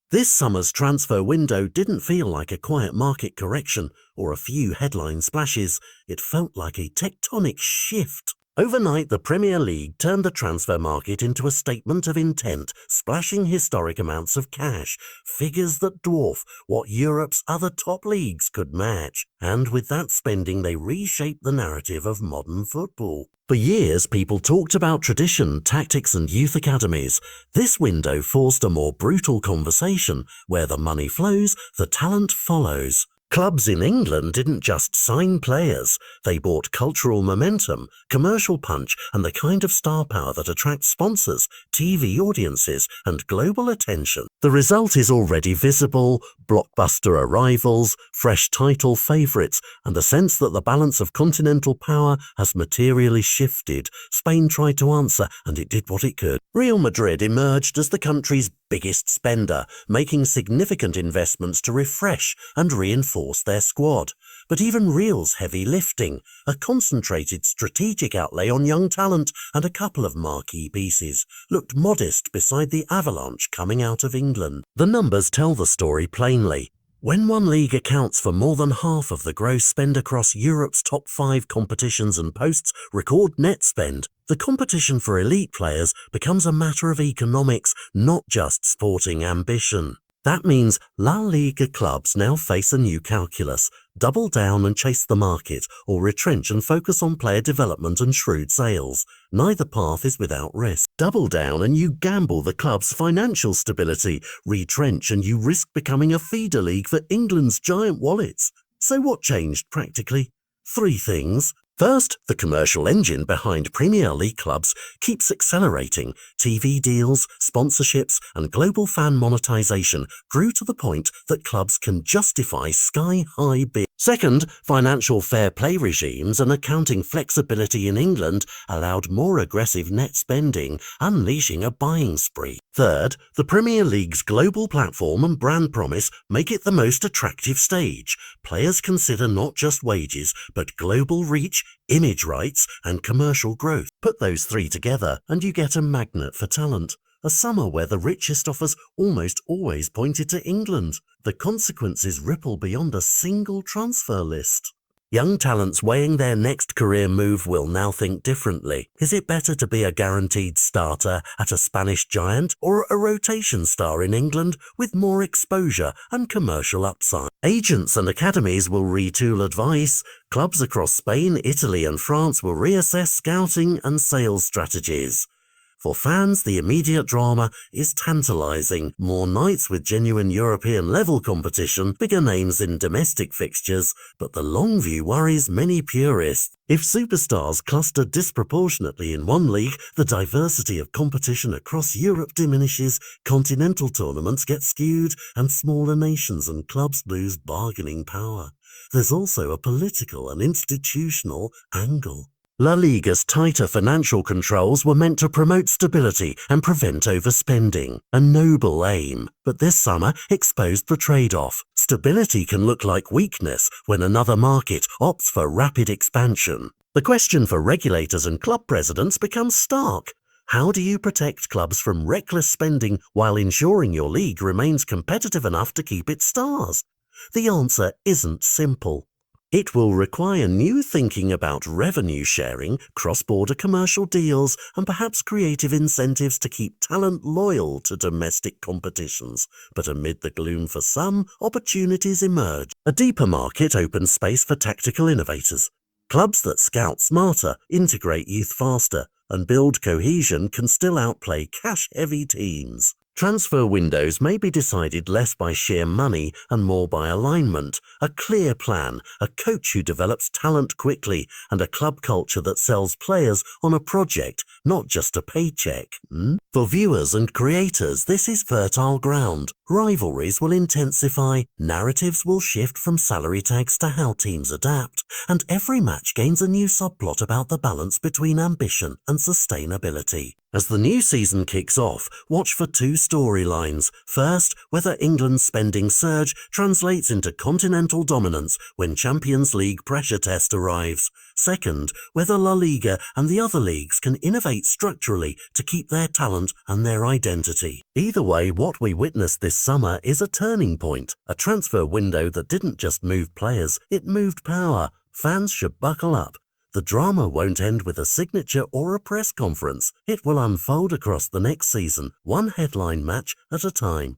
This summer's transfer window didn't feel like a quiet market correction or a few headline splashes. It felt like a tectonic shift. Overnight, the Premier League turned the transfer market into a statement of intent, splashing historic amounts of cash, figures that dwarf what Europe's other top leagues could match. And with that spending, they reshaped the narrative of modern football. For years, people talked about tradition, tactics, and youth academies. This window forced a more brutal conversation, where the money flows, the talent follows. Clubs in England didn't just sign players, they bought cultural momentum, commercial punch, and the kind of star power that attracts sponsors, TV audiences, and global attention. The result is already visible: blockbuster arrivals, fresh title favourites, and a sense that the balance of continental power has materially shifted. Spain tried to answer, and it did what it could. Real Madrid emerged as the country's biggest spender, making significant investments to refresh and reinforce their squad. But even Real's heavy lifting, a concentrated strategic outlay on young talent and a couple of marquee pieces, looked modest beside the avalanche coming out of England. The numbers tell the story plainly. When one league accounts for more than half of the gross spend across Europe's top 5 competitions and posts record net spend, the competition for elite players becomes a matter of economics, not just sporting ambition. That means La Liga clubs now face a new calculus: double down and chase the market, or retrench and focus on player development and shrewd sales. Neither path is without risk. Double down and you gamble the club's financial stability. Retrench and you risk becoming a feeder league for England's giant wallets. So what changed practically? 3 things. First, the commercial engine behind Premier League clubs keeps accelerating. TV deals, sponsorships, and global fan monetization grew to the point that clubs can justify sky-high bids. Second, financial fair play regimes and accounting flexibility in England allowed more aggressive net spending, unleashing a buying spree. Third, the Premier League's global platform and brand promise make it the most attractive stage. Players consider not just wages, but global reach, image rights, and commercial growth. Put those 3 together and you get a magnet for talent. A summer where the richest offers almost always pointed to England. The consequences ripple beyond a single transfer list. Young talents weighing their next career move will now think differently. Is it better to be a guaranteed starter at a Spanish giant or a rotation star in England with more exposure and commercial upside? Agents and academies will retool advice. Clubs across Spain, Italy, and France will reassess scouting and sales strategies. For fans, the immediate drama is tantalizing. More nights with genuine European-level competition, bigger names in domestic fixtures, but the long view worries many purists. If superstars cluster disproportionately in one league, the diversity of competition across Europe diminishes, continental tournaments get skewed, and smaller nations and clubs lose bargaining power. There's also a political and institutional angle. La Liga's tighter financial controls were meant to promote stability and prevent overspending. A noble aim, but this summer exposed the trade-off. Stability can look like weakness when another market opts for rapid expansion. The question for regulators and club presidents becomes stark. How do you protect clubs from reckless spending while ensuring your league remains competitive enough to keep its stars? The answer isn't simple. It will require new thinking about revenue sharing, cross-border commercial deals, and perhaps creative incentives to keep talent loyal to domestic competitions. But amid the gloom for some, opportunities emerge. A deeper market opens space for tactical innovators. Clubs that scout smarter, integrate youth faster, and build cohesion can still outplay cash-heavy teams. Transfer windows may be decided less by sheer money and more by alignment, a clear plan, a coach who develops talent quickly, and a club culture that sells players on a project, not just a paycheck. For viewers and creators, this is fertile ground. Rivalries will intensify, narratives will shift from salary tags to how teams adapt, and every match gains a new subplot about the balance between ambition and sustainability. As the new season kicks off, watch for two storylines. First, whether England's spending surge translates into continental dominance when Champions League pressure test arrives. Second, whether La Liga and the other leagues can innovate structurally to keep their talent and their identity. Either way, what we witnessed this summer is a turning point, a transfer window that didn't just move players, it moved power. Fans should buckle up. The drama won't end with a signature or a press conference. It will unfold across the next season, one headline match at a time.